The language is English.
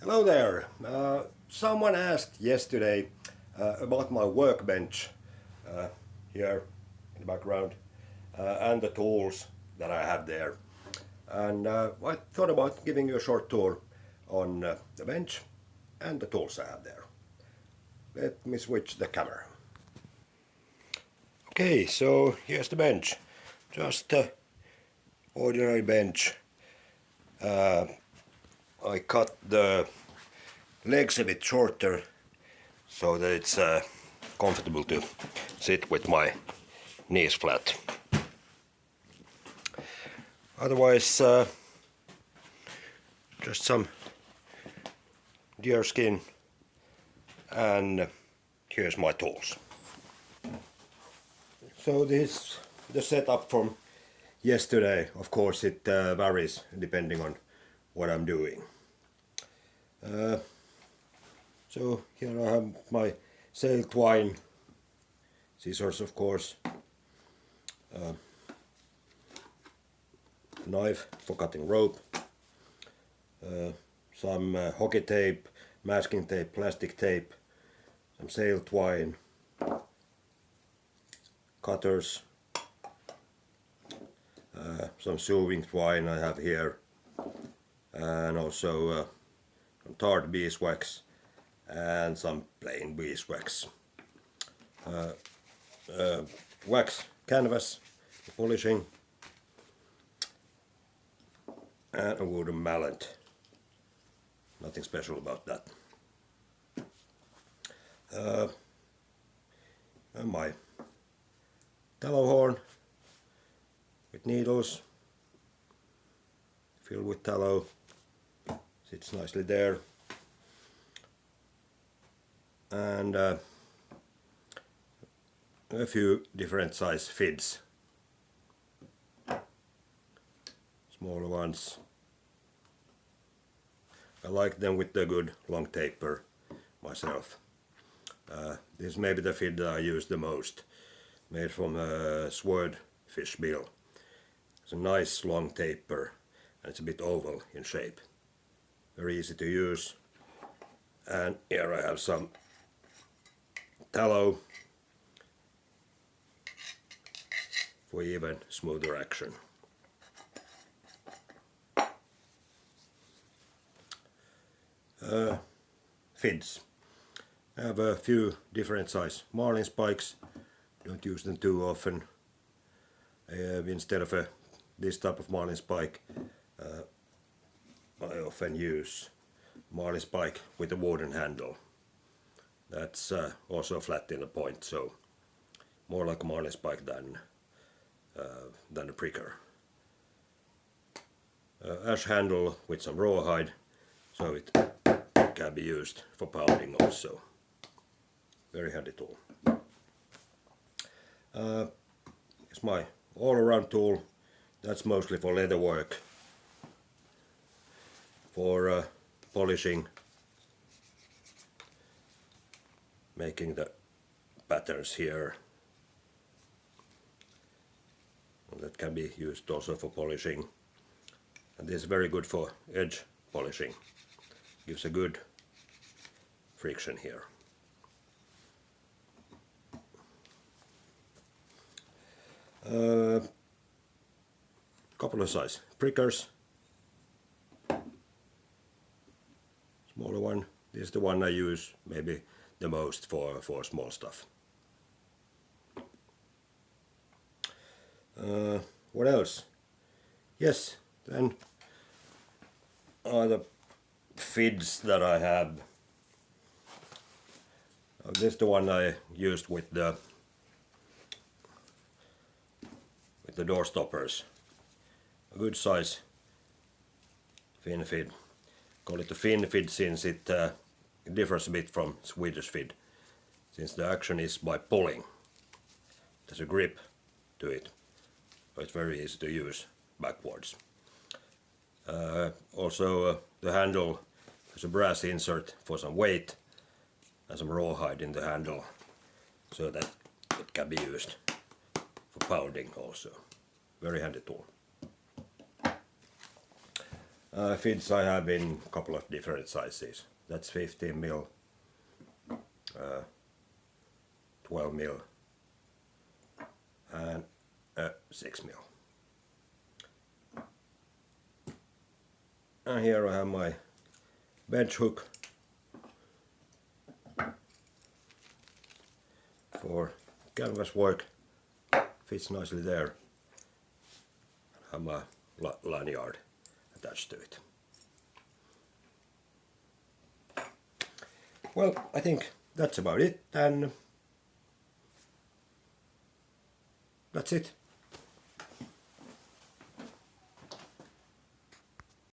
Hello there. Someone asked yesterday about my workbench here in the background and the tools that I have there. And I thought about giving you a short tour on the bench and the tools I have there. Let me switch the camera. Okay, so here's the bench. Just an ordinary bench. I cut the legs a bit shorter so that it's comfortable to sit with my knees flat. Otherwise, just some deer skin, and here's my tools. So this is the setup from yesterday. Of course it varies depending on what I'm doing. So here I have my sail twine, scissors of course, knife for cutting rope, some hockey tape, masking tape, plastic tape, some sail twine, cutters, some sewing twine I have here, and also some tarred beeswax and some plain beeswax. Wax canvas for polishing, and a wooden mallet. Nothing special about that. And my tallow horn with needles filled with tallow, sits nicely there. And a few different size fids, smaller ones. I like them with the good long taper myself. This is maybe the fid that I use the most, made from a sword fish bill. It's a nice long taper and it's a bit oval in shape. Very easy to use. And here I have some tallow for even smoother action. Fids. I have a few different size marlin spikes. Don't use them too often. Instead of this type of marlin spike, I often use marlin spike with a wooden handle. That's also flat in the point, so more like a marlin spike than a pricker. Ash handle with some rawhide, so it can be used for pounding also. Very handy tool. It's my all-around tool. That's mostly for leather work, for polishing, making the patterns here. That can be used also for polishing, and this is very good for edge polishing. Gives a good friction here. Couple of size prickers. Smaller one. This is the one I use maybe the most for small stuff. What else? Yes, then the fids that I have. This is the one I used with the door stoppers. A good size fin fid. Call it a fin fid since it differs a bit from Swedish fid, since the action is by pulling. There's a grip to it, so it's very easy to use backwards. Also the handle has a brass insert for some weight and some rawhide in the handle, so that it can be used for pounding also. Very handy tool. Fids I have in a couple of different sizes. That's 15 mil, 12 mil, and 6 mil. And here I have my bench hook for canvas work. Fits nicely there. I have my lanyard attached to it. Well, I think that's about it, and that's it.